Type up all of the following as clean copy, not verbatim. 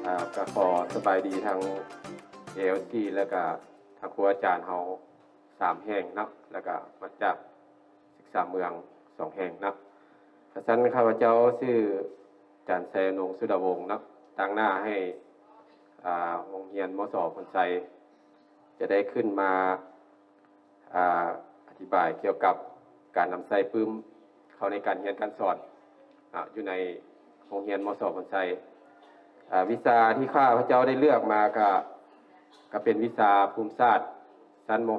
ก็ขอสบายดีทาง ALC แล้วก็ทางครูอาจารย์เฮา3แห่งนะแล้วก็มาจากศึกษาเมือง2แห่งนะฉะนั้นข้าพเจ้าชื่ออาจารย์แซนงสุดาวงศ์นะตั้งหน้าให้โรงเรียนมส.พลไซจะได้ขึ้นมาอธิบายเกี่ยวกับการนำไส้ปื้มเข้าในการเรียนการสอนอยู่ในโรงเรียนมส.พลไซวิชาที่ข้าพเจ้าได้เลือกมาก็เป็นวิชาภูมิศาสตร์ชั้นม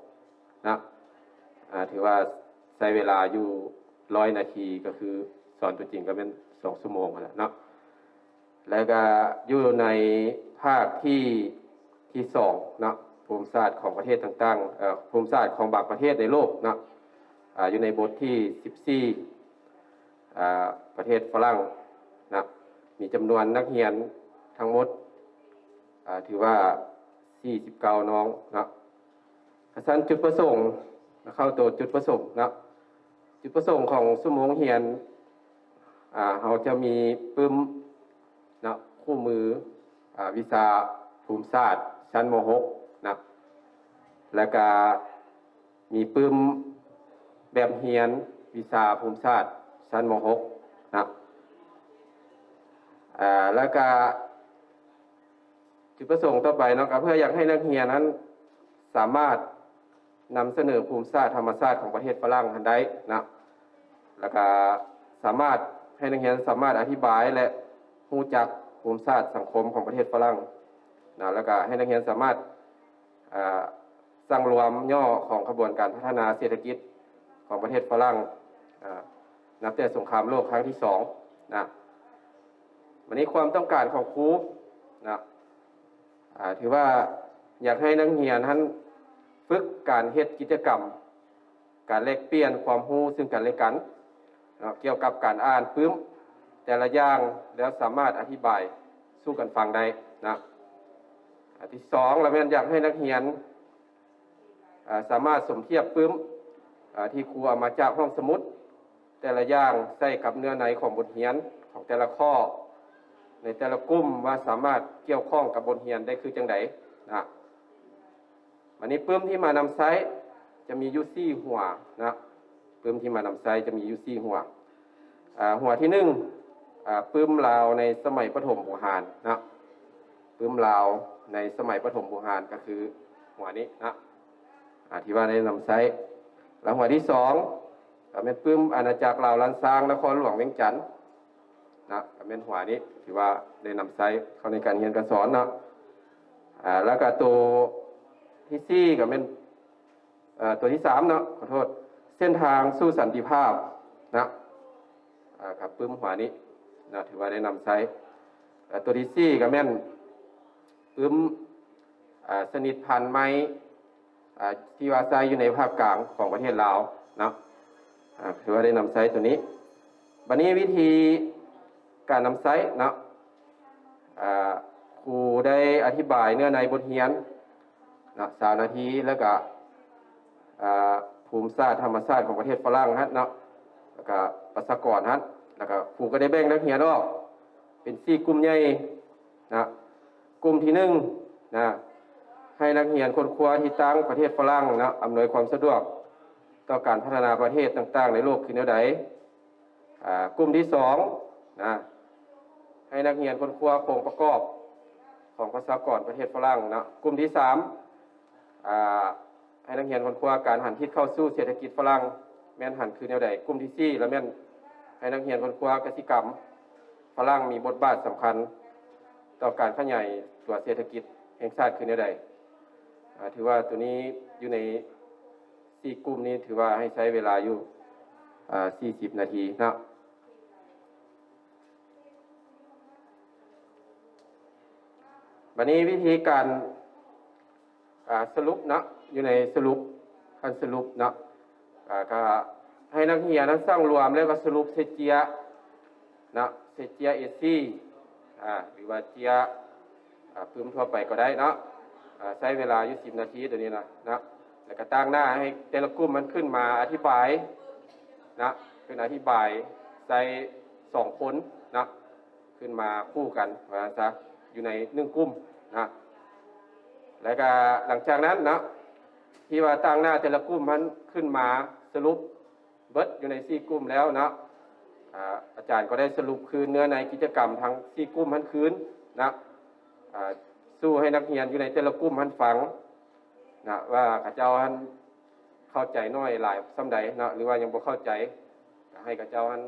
.6 นะถือว่าใช้เวลาอยู่100 นาทีก็คือสอนตัวจริงก็เป็น2 ชั่วโมงแล้วเนาะแล้วก็อยู่ในภาคที่2นะภูมิศาสตร์ของประเทศต่างๆภูมิศาสตร์ของบางประเทศในโลกนะอยู่ในบทที่14ประเทศฝรั่งนะมีจำนวนนักเรียนทั้งหมดถือว่า49 น้องนะฉะนั้นจุดประสงค์เข้าตัวจุดประสงค์นะจุดประสงค์ของชั่วโมงเรียนเราจะมีปึ้มนะคู่มือวิชาภูมิศาสตร์ชั้นม .6 นะแล้วก็มีปึ้มแบบเรียนวิชาภูมิศาสตร์ชั้นม .6 นะแล้วก็จุดประสงค์ต่อไปเนาะก็เพื่ออยากให้นักเรียนนั้นสามารถนำเสนอภูมิศาสตร์ธรรมศาสตร์ของประเทศฝรั่งทันได้นะแล้วก็สามารถให้นักเรียนสามารถอธิบายและรู้จักภูมิศาสตร์สังคมของประเทศฝรั่งนะแล้วก็ให้นักเรียนสามารถสร้างรวมย่อของกระบวนการพัฒนาเศรษฐกิจของประเทศฝรั่งนับแต่สงครามโลกครั้งที่2นะวันนี้ความต้องการของครูนะถือว่าอยากให้นักเรียนท่านฝึกการเฮ็ดกิจกรรมการแลกเปลี่ยนความรู้ซึ่งกันและกันเกี่ยวกับการอ่านปึ้มแต่ละอย่างแล้วสามารถอธิบายสู้กันฟังได้นะที่2เราอยากให้นักเรียนสามารถสมเทียบปึ้มที่ครูเอามาจากห้องสมุดแต่ละอย่างใส่กับเนื้อในของบทเรียนของแต่ละข้อในแต่ละกลุ่มว่าสามารถเกี่ยวข้องกับบทเรียนได้คือจังไดนะวันนี้ปึ้มที่มานำใช้จะมีอยู่4หัวนะปึ้มที่มานำใช้จะมีอยู่4หัวหัวที่1ปึ้มลาวในสมัยปฐมโบราณนะปึ้มลาวในสมัยปฐมโบราณก็คือหัวนี้นะที่ว่าได้นำใช้แล้วหัวที่2ก็เป็นปึ้มอาณาจักรลาวล้านซางนครหลวงเวียงจันทน์นะก็เป็นหัวนี้ที่ว่าได้นำใช้เข้าในการเรียนการสอนนะแล้วก็ตัวที่4ก็เป็นตัวที่3เนาะขอโทษเส้นทางสู่สันติภาพนะครับปึ้มหัวนี้นะถือว่าได้นำใช้ตัวที่4ก็แม่นปึ้มสนิทพันธ์ไม้ที่ว่าใช้อยู่ในภาคกลางของประเทศลาวนะถือว่าได้นำใช้ตัวนี้บัดนี้วิธีการนำใช้นะครูได้อธิบายเนื้อในบทเรียนนะ3 นาทีแล้วก็ภูมิศาสตร์ธรรมศาสตร์ของประเทศฝรั่งฮะนะแล้วก็ประชากรฮะแล้วก็ครูก็ได้แบ่งนักเรียนออกเป็น4 กลุ่มใหญ่นะกลุ่มที่1นะให้นักเรียนคนครัวที่ตั้งประเทศฝรั่งนะอำนวยความสะดวกต่อการพัฒนาประเทศต่างๆในโลกคือแนวใดกลุ่มที่2นะให้นักเรียนคนครัวโครงประกอบของประชากรประเทศฝรั่งนะกลุ่มที่3ให้นักเรียนคนครัวการหันทิศเข้าสู่เศรษฐกิจฝรั่งแม่นหันคือแนวใดกลุ่มที่4แล้วแม่นให้นักเรียนคนครัวกสิกรรมฝรั่งมีบทบาทสำคัญต่อการขยายตัวเศรษฐกิจแห่งชาติคือแนวใดถือว่าตัวนี้อยู่ใน4 กลุ่มนี้ถือว่าให้ใช้เวลาอยู่40 นาทีนะวันนี้วิธีการสรุปนะอยู่ในสรุปการสรุปนะก็ให้นักเรียนนั้นสร้างรวมแล้วก็สรุปเซเจียนะเซเจียเอซีหรือว่าเจียพื้นทั่วไปก็ได้นะใช้เวลาอยู่10 นาทีตัวนี้นะแล้วก็ตั้งหน้าให้แต่ละกลุ่มมันขึ้นมาอธิบายนะขึ้นอธิบายใส่2 คนนะขึ้นมาคู่กันว่าซะ อยู่ใน1กลุ่มนะแล้วก็หลังจากนั้นนะที่ว่าตั้งหน้าแต่ละกลุ่มมันขึ้นมาสรุปเบิดอยู่ใน4กลุ่มแล้วนะอาจารย์ก็ได้สรุปคืนเนื้อในกิจกรรมทั้ง4กลุ่มมันคืนนะสู้ให้นักเรียนอยู่ในแต่ละกลุ่มมันฟังนะว่าข้าเจ้าท่านเข้าใจน้อยหลายส่ำใดนะหรือว่ายังบ่เข้าใจให้ข้าเจ้าท่าน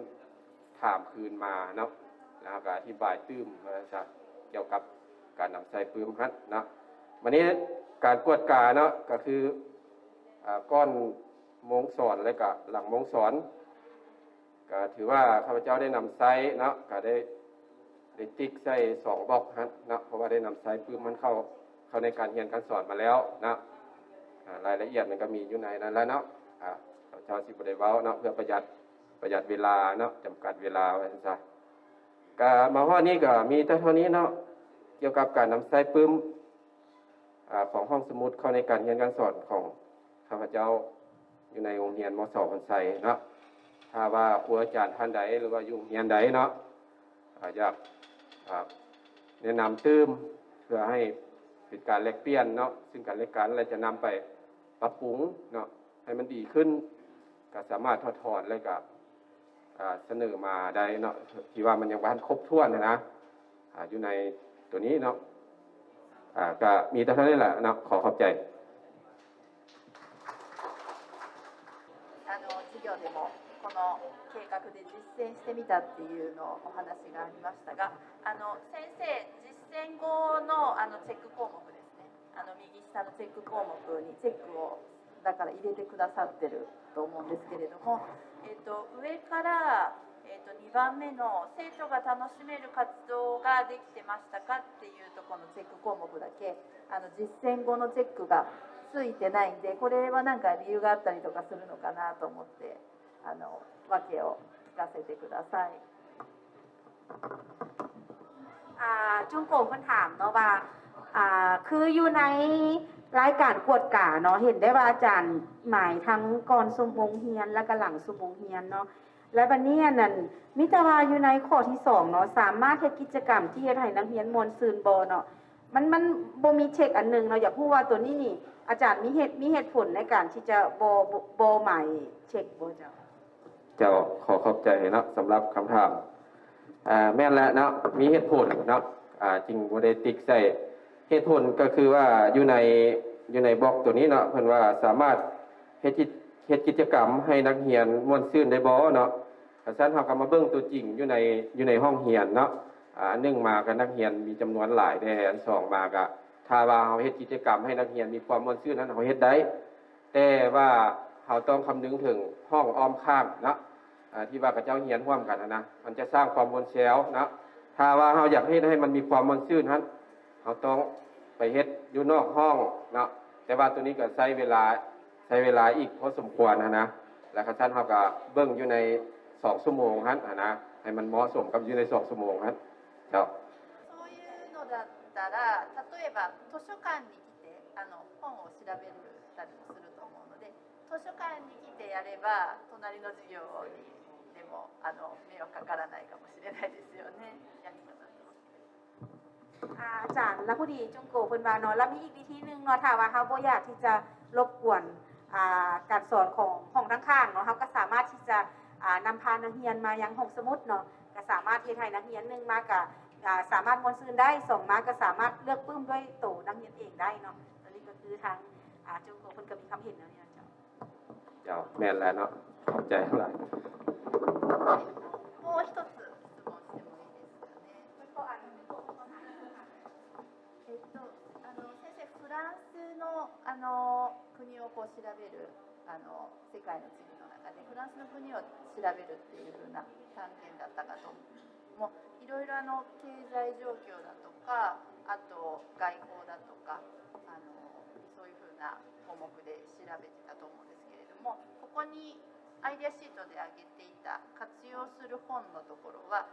ถามคืนมาเนาะแล้วก็อธิบายตื้มเกี่ยวกับการนำใส่ปืนฮัดนะวันนี้การกวดกาเนาะก็คือก้อนโมงสอนและก็หลังโมงสอนก็ถือว่าข้าพเจ้าได้นำไซเนาะก็ได้ติ๊กใส่2บล็อกฮัดนะเพราะว่าได้นำไซปืนมันเข้าในการเรียนการสอนมาแล้วนะรายละเอียดมันก็มีอยู่ในนั้นแล้วเนาะข้าพเจ้าสิบ่ได้เว้าเนาะเพื่อประหยัดเวลาเนาะจำกัดเวลาไว้ซะก็มาว่านี้ก็มีแต่เท่านี้เนาะเกี่ยวกับการนำใส่ปืนของห้องสมุดเข้าในการเรียนการสอนของข้าพเจ้าอยู่ในโรงเรียนม.ส.พันไซเนาะถ้าว่าครูอาจารย์ท่านใดหรือว่าอยู่โรงเรียนใดเนาะอยากแนะนำตื้มเพื่อให้เป็นการแลกเปลี่ยนเนาะซึ่งกันและกันและจะนำไปปรับปรุงเนาะให้มันดีขึ้นก็สามารถถอดถอนแล้วก็เสนอมาได้เนาะที่ว่ามันยังบ่ทันครบถ้วนนะอยู่ในตัวนี้เนาะก็มีแต่เท่านี้แหละนะขอขอบใจ授業でもこの計画で実践してみたっていうのお話がありましたが、先生実践後のチェック項目ですね。右下のチェック項目にチェックをだから入れてくださってると思うんですけれども、上から2番目の生徒が楽しめる活動ができてましたかっていうところのチェック項目だけ実践後のチェックがついてないんで、これは何か理由があったりとかするのかなと思って訳を聞かせてください。จุงโกงคนถามเนาะว่าคืออยู่ในรายการกวดกาเนาะเห็นได้ว่าอาจารย์หมายทั้งก่อนสุมงเฮียนและก็หลังสุมงเฮียนเนาะและบัดนี้นั่นมิตรว่าอยู่ในข้อที่2เนาะสามารถเฮ็ดกิจกรรมที่เฮ็ดให้นักเรียนมวลซืนบ่เนาะมันบ่มีเช็คอันนึงเนาะอยากพูดว่าตัวนี้นี่อาจารย์มีเหตุผลในการที่จะบ่หมายเช็คบ่เจ้าขอขอบใจเนาะสำหรับคำถามแม่นแล้วเนาะมีเหตุผลเนาะจริงบ่ได้ติ๊กใส่เหตุผลก็คือว่าอยู่ในบล็อกตัวนี้เนาะเพิ่นว่าสามารถเฮ็ดกิจกรรมให้นักเรียนม่วนซื่นได้บ่เนาะฉะนั้นเฮาก็มาเบิ่งตัวจริงอยู่ในห้องเรียนเนาะ1มาก็นักเรียนมีจำนวนหลายแต่อัน2มาก็ถ้าว่าเฮาเฮ็ดกิจกรรมให้นักเรียนมีความม่วนซื่นนั้นเฮาเฮ็ดได้แต่ว่าเฮาต้องคำนึงถึงห้องอ้อมข้างเนาะที่ว่ากับเจ้าเรียนร่วมกันนะมันจะสร้างความม่วนแซวเนาะถ้าว่าเฮาอยากเฮ็ดให้มันมีความม่วนซื่นนั้นเฮาต้องไปเฮ็ดอยู่นอกห้องเนาะแต่ว่าตัวนี้ก็ใช้เวลาอีกพอสมควรนะแล้วก็ท่านเฮาก็เบิ่งอยู่ใน2ชั่วโมงหั่นนะให้มันเหมาะสมกับอยู่ใน2ชั่วโมงหั่นเจ้าそういうのだったら例えば図書館に来て本を調べたりもすると思うので図書館に来てやれば隣の授業にでも迷惑かからないかもしれないですよね。อาจารย์แล้วพอดีจุงโกเพิ่นว่าเนาะแล้วมีอีกวิธีนึงเนาะถ้าว่าเฮาบ่อยากที่จะรบกวนการสอนของห้องข้างๆเนาะเฮาก็สามารถที่จะนำพานักเรียนมายังห้องสมุดเนาะก็สามารถเฮ็ดให้นักเรียน1มาก็สามารถม่วนซื่นได้2มาก็สามารถเลือกปึ้มด้วยตัวนักเรียนเองได้เนาะอันนี้ก็คือทางจุงโกเพิ่นก็มีความเห็นแนวนี้เจ้าแม่นแล้วเนาะขอบใจหลายもう一つ質問してもいいですかね。先生フランスの国をこう調べる世界の地図の中でフランスの国を調べるっていう風な単元だったかと思う。もういろいろ経済状況だとかあと外交だとかそういう風な項目で調べてたと思うんですけれども、ここにアイデアシートで挙げていた活用する本のところは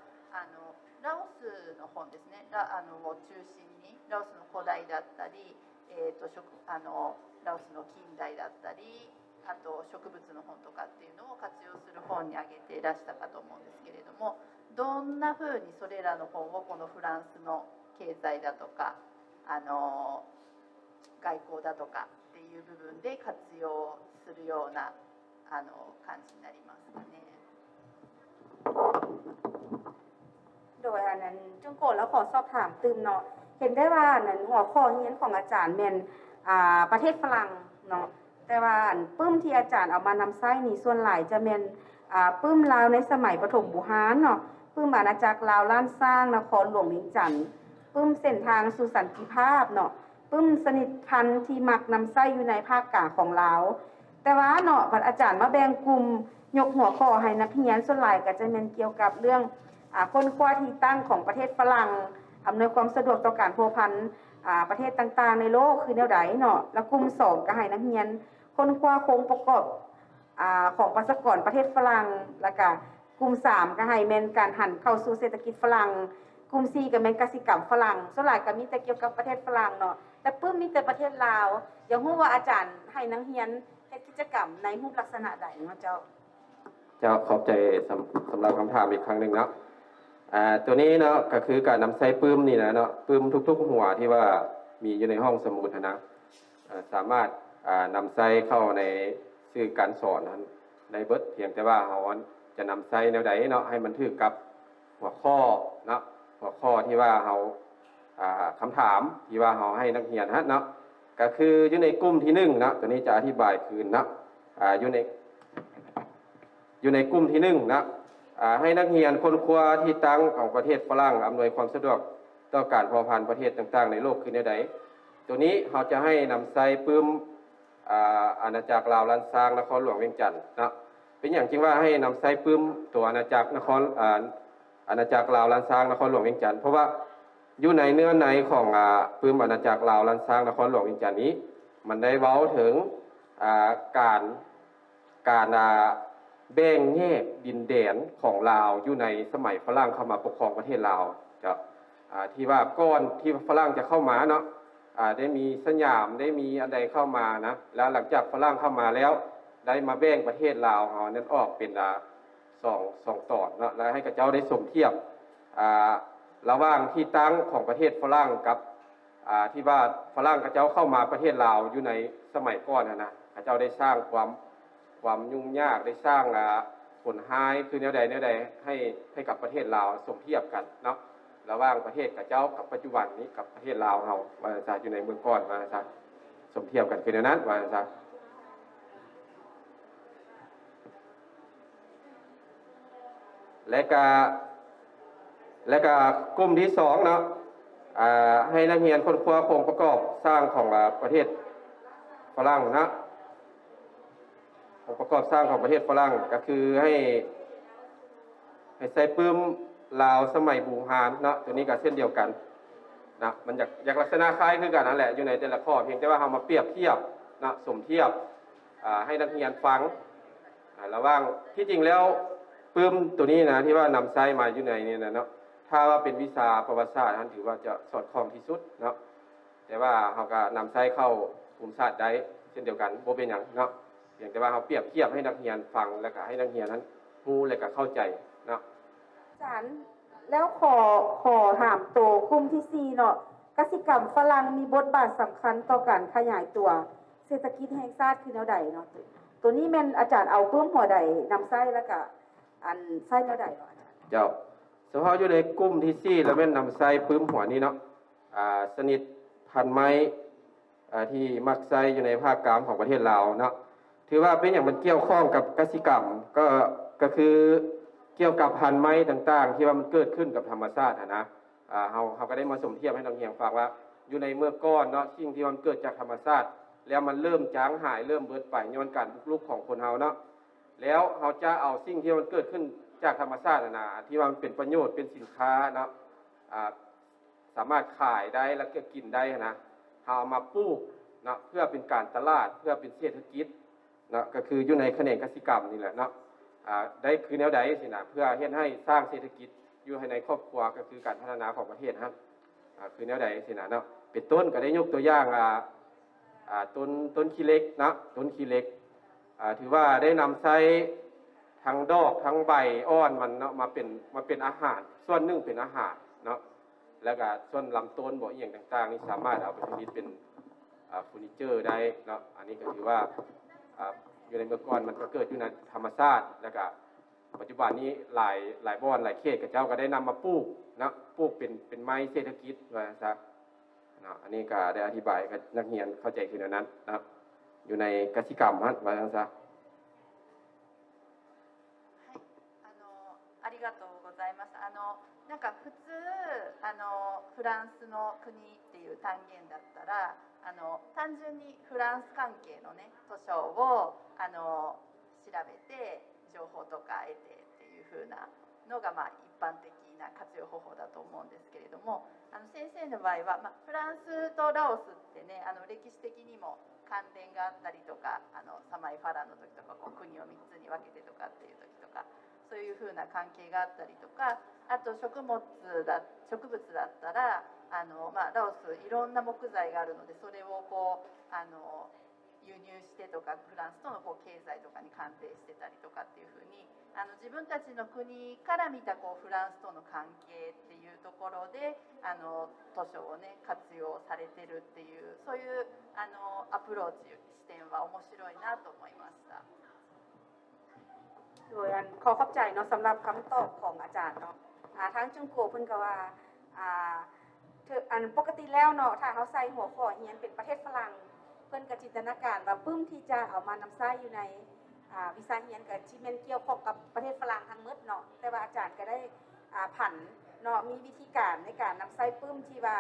ラオスの本ですねを中心にラオスの古代だったり、ラオスの近代だったりあと植物の本とかっていうのを活用する本に挙げていらしたかと思うんですけれども、どんなふうにそれらの本をこのフランスの経済だとか外交だとかっていう部分で活用するような感じになりますかね。โดยอันนั้นจุงโกะแล้วขอสอบถามตืมเนาะเห็นได้ว่าอันนั้นหัวข้อเรียนของอาจารย์เป็นประเทศฝรั่งเนาะแต่ว่าอันปึ้มที่อาจารย์เอามานำไส้นี่ส่วนหลายจะเป็นปึ้มลาวในสมัยปฐมบุหารเนาะปึ้มอาณาจักรลาวล้านสร้างนครหลวงเวียงจันทน์ปึ้มเส้นทางสู่สันติภาพเนาะปึ้มสนิทพันธ์ที่มักนำไส้อยู่ในภาคกลางของลาวแต่ว่าเนาะอาจารย์มาแบ่งกลุ่มยกหัวข้อให้นักเรียนส่วนหลายก็จะเป็นเกี่ยวกับเรื่องค้นคว้าที่ตั้งของประเทศฝรั่งอำนวยความสะดวกต่อการพัวพันประเทศต่างๆในโลกคือแนวใดเนาะแล้วกลุ่ม2ก็ให้นักเรียนค้นคว้าโครงประกอบของประชากรประเทศฝรั่งแล้วก็กลุ่ม3ก็ให้แม่นการหันเข้าสู่เศรษฐกิจฝรั่งกลุ่ม4ก็แม่นกสิกรรมฝรั่งส่วนหลายก็มีแต่เกี่ยวกับประเทศฝรั่งเนาะแต่ปึ้มมีแต่ประเทศลาวอยากรู้ว่าอาจารย์ให้นักเรียนเฮ็ดกิจกรรมในรูปลักษณะใดเนาะเจ้าขอบใจสำหรับคำถามอีกครั้งหนึ่งเนาะตัวนี้เนาะก็คือการนำไส้ปื้มนี่นะเนาะปื้มทุกๆหัวที่ว่ามีอยู่ในห้องสมุดนะสามารถนำไส้เข้าในสื่อการสอนนั้นในเบิดเพียงแต่ว่าเราจะนำไส้แนวใดเนาะให้มันถือกับหัวข้อเนาะหัวข้อที่ว่าเราคำถามที่ว่าเราให้นักเรียนเนาะก็คืออยู่ในกลุ่มที่1เนาะตัวนี้จะอธิบายคืนเนาะอยู่ในกลุ่มที่1นะให้นักเรียนค้นคว้าที่ตั้งของประเทศฝรั่งอำนวยความสะดวกต่อการพัวพันประเทศต่างๆในโลกคือแนวใดตัวนี้เราจะให้นำไส้ปื้มอาณาจักรลาวล้านซางนครหลวงเวียงจันทน์นะเป็นอย่างจริงว่าให้นำไส้ปื้มตัวอาณาจักรอาณาจักรลาวล้านซางนครหลวงเวียงจันทน์เพราะว่าอยู่ในเนื้อในของปื้มอาณาจักรลาวล้านซางนครหลวงเวียงจันทน์นี้มันได้เว้าถึงการแบ่งแยกดินแดนของลาวอยู่ในสมัยฝรั่งเข้ามาปกครองประเทศลาวจะที่ว่าก่อนที่ฝรั่งจะเข้ามาเนาะได้มีสยามได้มีอันใดเข้ามานะแล้วหลังจากฝรั่งเข้ามาแล้วได้มาแบ่งประเทศลาวเอานั้นออกเป็นสองตอนเนาะแล้วให้กับเจ้าได้สมเทียบระหว่างที่ตั้งของประเทศฝรั่งกับที่ว่าฝรั่งกับเจ้าเข้ามาประเทศลาวอยู่ในสมัยก่อนนะกับเจ้าได้สร้างความยุ่งยากได้สร้างผลหายคือแนวใดให้กับประเทศลาวสมเทียบกันเนาะระหว่างประเทศกับเจ้ากับปัจจุบันนี้กับประเทศลาวเฮาว่าจะอยู่ในเมืองก่อนว่าจะสมเทียบกันคือแนวนั้นว่าจะและก็กลุ่มที่2เนาะให้นักเรียนค้นคว้าโครงประกอบสร้างของประเทศฝรั่งนะประกอบสร้างของประเทศฝรั่งก็คือให้ใส่ปื้มลาวสมัยบูฮานเนาะตัวนี้ก็เช่นเดียวกันนะมันอยากลักษณะคล้ายคือกันนั่นแหละอยู่ในแต่ละข้อเพียงแต่ว่าเรามาเปรียบเทียบนะสมเทียบให้นักเรียนฟังระหว่างที่จริงแล้วปื้มตัวนี้นะที่ว่านำไส้มาอยู่ในนี่นะเนาะถ้าว่าเป็นวิชาประวัติศาสตร์นั้นถือว่าจะสอดคล้องที่สุดเนาะแต่ว่าเราก็นำไส้เข้ากลุ่มศาสตร์ได้เช่นเดียวกันบ่เป็นหยังเนาะอย่างแต่ว่าเราเปรียบเทียบให้นักเรียนฟังแล้วก็ให้นักเรียนนั้นรู้และก็เข้าใจเนาะอาจารย์แล้วขอถามโตกลุ่มที่4เนาะกสิกรรมฝรั่งมีบทบาทสำคัญต่อการขยายตัวเศรษฐกิจแห่งชาติคือแนวใดเนาะตัวนี้แม่นอาจารย์เอาปื้มหัวใดนำไส้แล้วก็อันไส้แนวใดเนาะอาจารย์เจ้าเฉพาะอยู่ในกลุ่มที่4แล้วแม่นนำไส้ปื้มหัวนี้เนาะสนิทพันไม้ที่มักไส้อยู่ในภาคกลางของประเทศลาวเนาะถือว่าเป็นอย่างมันเกี่ยวข้องกับกสิกรรมก็คือเกี่ยวกับพันธุ์ไม้ต่างๆที่ว่ามันเกิดขึ้นกับธรรมชาตินะเราก็ได้มาสมเทียบให้นักเรียนฟังว่าอยู่ในเมื่อก่อนเนาะสิ่งที่มันเกิดจากธรรมชาติแล้วมันเริ่มจางหายเริ่มเบิดไปย้อนการบุกรุกของคนเฮาเนาะแล้วเราจะเอาสิ่งที่มันเกิดขึ้นจากธรรมชาตินะที่ว่ามันเป็นประโยชน์เป็นสินค้าเนาะสามารถขายได้แล้วก็กินได้นะเอามาปลูกเนาะเพื่อเป็นการตลาดเพื่อเป็นเศรษฐกิจนะก็คืออยู่ในแขนงกสิกรรมนี่แหละเนาะได้คือแนวใดสินะเพื่อเฮ็ดให้สร้างเศรษฐกิจอยู่ในครอบครัวก็คือการพัฒนาของประเทศครับคือแนวใดสินะเนาะเป็นต้นก็ได้ยกตัวอย่างต้นขี้เหล็กนะต้นขี้เหล็กถือว่าได้นำใช้ทั้งดอกทั้งใบอ้อนมันเนาะมาเป็นอาหารส่วนหนึ่งเป็นอาหารเนาะ แล้วก็ส่วนลำต้นบ่ออีหยังต่างๆนี่สามารถเอาไปผลิตเป็นเฟอร์นิเจอร์ได้เนาะอันนี้ก็ถือว่าอยู่ในเมื่อก่อนมันก็เกิดอยู่ในธรรมชาติแล้วก็ปัจจุบันนี้หลายบ่อนหลายเขตกับเจ้าก็ได้นำมาปลูกนะปลูกเป็นไม้เศรษฐกิจว่าซะเนาะอันนี้ก็ได้อธิบายให้นักเรียนเข้าใจขึ้นนั้นนะครับอยู่ในกสิกรรมฮะว่าซะありがとうございます。なんか普通フランスの国っていう単元だったら単純にフランス関係のね図書を調べて情報とか得てっていう風なのがまあ一般的な活用方法だと思うんですけれども、先生の場合は、フランスとラオスってね歴史的にも関連があったりとかサマイファランの時とかこう国を3つに分けてとかっていう時とかそういう風な関係があったりとか、あと植物だったらラオスいろんな木材があるのでそれをこう輸入してとかフランスとのこう経済とかに関係してたりとかっていう風に自分たちの国から見たこうフランスとの関係っていうところで図書をね活用されてるっていうそういうアプローチ視点は面白いなと思いました。โดยขอขอบใจเนาะสำหรับคำตอบของอาจารย์เนาะทั้งจุงโกเพิ่นก็ว่าปกติแล้วเนาะถ้าเขาใส่หัวข้อเรียนเป็นประเทศฝรั่งเพิ่นก็จินตนาการว่าปึ้มที่จะเอามานำใช้อยู่ในวิชาเรียนก็สิแม่นเกี่ยวข้องกับประเทศฝรั่งทั้งหมดเนาะแต่ว่าอาจารย์ก็ได้ผันเนาะมีวิธีการในการนำใช้ปึ้มที่ว่า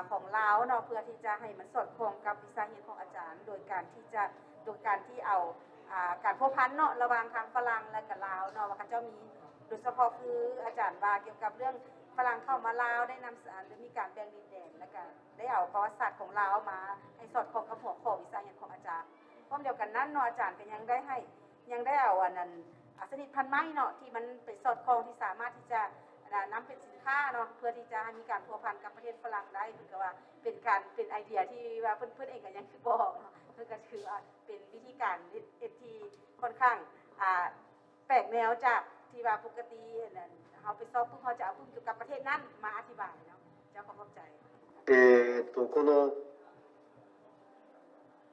ของลาวเนาะเพื่อที่จะให้มันสอดคล้องกับวิชาเรียนของอาจารย์โดยการที่เอาการพัวพันเนาะระหว่างทางฝรั่งและกับลาวเนาะว่าเขาเจ้ามีโดยเฉพาะคืออาจารย์ว่าเกี่ยวกับเรื่องฝรั่งเข้ามาลาวได้นำสารหรือมีการแบ่งดินแดนและกันได้เอาประวัติศาสตร์ของลาวมาให้สอดคล้องกับหัวข้อวิชาเรียนของอาจารย์พร้อมเดียวกันนั้นเนาะอาจารย์ก็ยังได้เอาอันนั้นชนิดพันธุ์ไม้เนาะที่มันไปสอดคล้องที่สามารถที่จะนำเป็นสินค้าเนาะเพื่อที่จะให้มีการพัวพันกับประเทศฝรั่งได้เหมือนกับว่าเป็นไอเดียที่ว่าเพื่อนเองก็ยังคือบอกเนาะเพื่อก็คือเป็นวิธีการที่ค่อนข้างแปลกแนวจากที่ว่าปกตินั่นเขาไปสอบปุ๊บเขาจะเอาปุ๊บเกี่ยวกับประเทศนั้นมาอธิบายเนาะเจ้าเข้าใจこの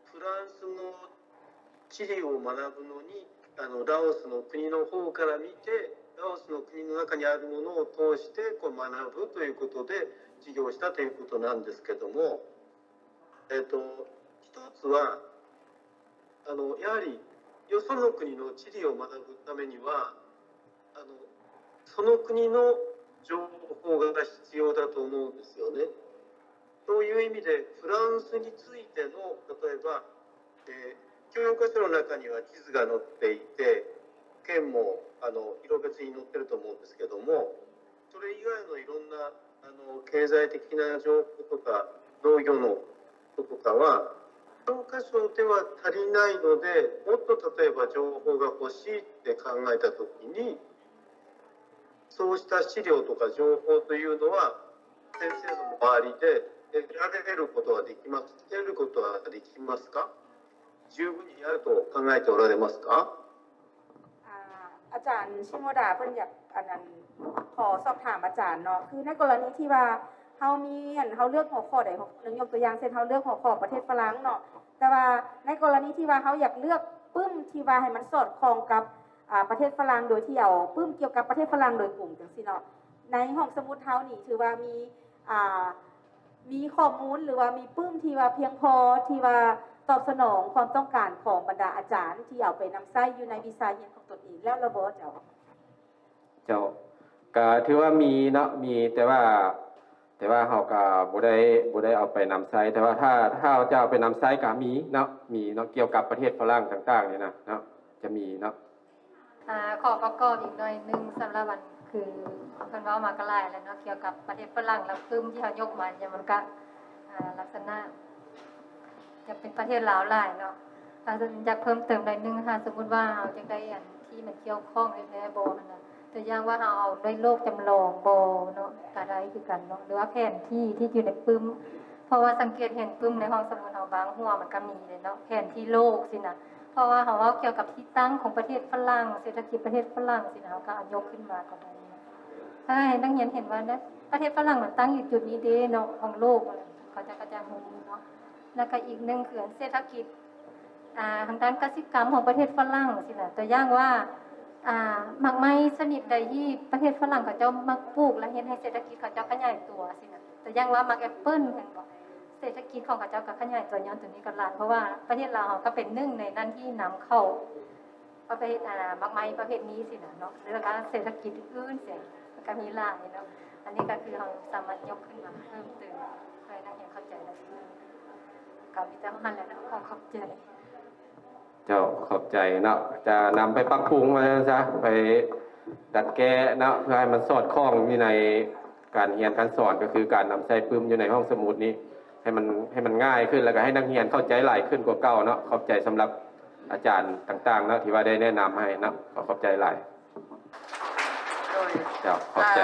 フランスの地理を学ぶのにラオスの国の方から見てラオスの国の中にあるものを通してこう学ぶということで授業したということなんですけども、一つはやはりよその国の地理を学ぶためにはその国の情報が必要だと思うんですよね。そういう意味でフランスについての例えば、教科書の中には地図が載っていて県も色別に載ってると思うんですけども、それ以外のいろんな経済的な情報とか農業のこととかは教科書では足りないのでもっと例えば情報が欲しいって考えた時にそうした資料とか情報というのは先生の周りで得られることはできますか？十分にあると考えておられますか？อาจารย์ชิโมดาเพิ่นอยากอันนั้นขอสอบถามอาจารย์เนาะคือในกรณีที่ว่าเฮาเลือกหัวข้อใดหนึ่งยกตัวอย่างเช่นเฮาเลือกหัวข้อประเทศฝรั่งเนาะแต่ว่าในกรณีที่ว่าเฮาอยากเลือกปึ้มที่ว่าให้มันสอดคล้องกับประเทศฝรั่งโดยที่เอาปึ้มเกี่ยวกับประเทศฝรั่งโดยกลุ่มจังซี่เนาะในห้องสมุดเฮานี่ถือว่ามีข้อมูลหรือว่ามีปึ้มที่ว่าเพียงพอที่ว่าตอบสนองความต้องการของบรรดาอาจารย์ที่เอาไปนำใช้อยู่ในวิชาเรียนของตนเองแล้วระบบเจ้าก็ถือว่ามีเนาะมีแต่ว่าเฮาก็บ่ได้เอาไปนำใช้แต่ว่าถ้าจะเอาไปนำใช้ก็มีเนาะเกี่ยวกับประเทศฝรั่งต่างๆนี่นะเนาะจะมีเนาะขอประกอบอีกหน่อยนึงสำหรับวันคือเพิ่นเว้ามาก็หลายแล้วเนาะเกี่ยวกับประเทศฝรั่งแล้วซึ่งที่เฮายกมาเนี่ยมันก็ลักษณะจะเป็นประเทศลาวหลายเนาะอยากเพิ่มเติมหน่อยนึงค่ะสมมุติว่าเฮาจังได้อันที่มันเกี่ยวข้องแท้ๆบ่นั่นน่ะตัวอย่างว่าเฮาเอาด้วยโลกจำลองบ่เนาะก็ได้คือกันเนาะหรือว่าแผนที่อยู่ในปึ้มเพราะว่าสังเกตเห็นปึ้มในห้องสมุดเฮาบางหัวมันก็มีเลยเนาะแผนที่โลกสินะเพราะว่าเฮาเว้าเกี่ยวกับที่ตั้งของประเทศฝรั่งเศรษฐกิจประเทศฝรั่งสินะเฮาก็เอายกขึ้นมาก็ได้ให้นักเรียนเห็นว่า ประเทศฝรั่งมันตั้งอยู่จุดนี้เด้เนาะของโลกอะไรเขาจะกระจายหูเนาะแล้วก็อีกหนึ่งคือเศรษฐกิจทางด้านกสิกรรมของประเทศฝรั่งสินะตัวอย่างว่าหมากไม้ชนิดใดที่ประเทศฝรั่งเขาเจ้ามักปลูกและเฮ็ดให้เศรษฐกิจเขาเจ้าขยายตัวสินะตัวอย่างว่าหมากแอปเปิ้ลเห็นบ่เศรษฐกิจของเขาเจ้าก็ขยายตัวย้อนตัวนี้กันหลายเพราะว่าประเทศลาวก็เป็นหนึ่งในนั้นที่นำเข้าประเภทหมากไม้ประเภทนี้สินะเนาะแล้วก็เศรษฐกิจอื่นเสียก็มีหลายเนาะอันนี้ก็คือเราสามารถยกขึ้นมาเพิ่มเติมให้นักเรียนเข้าใจได้ก็มีแต่นั้นแหละขอขอบใจ เจ้าขอบใจเนาะจะนำไปปรับปรุงมาซะไปดัดแก้เนาะเพื่อให้มันสอดคล้องอยู่ในการเรียนการสอนก็คือการนำใส่ปึ้มอยู่ในห้องสมุดนี้ให้มันง่ายขึ้นแล้วก็ให้นักเรียนเข้าใจหลายขึ้นกว่าเก่าเนาะขอบใจสำหรับอาจารย์ต่างๆเนาะที่ว่าได้แนะนำให้เนาะขอบใจหลายเจ้าขอบใจ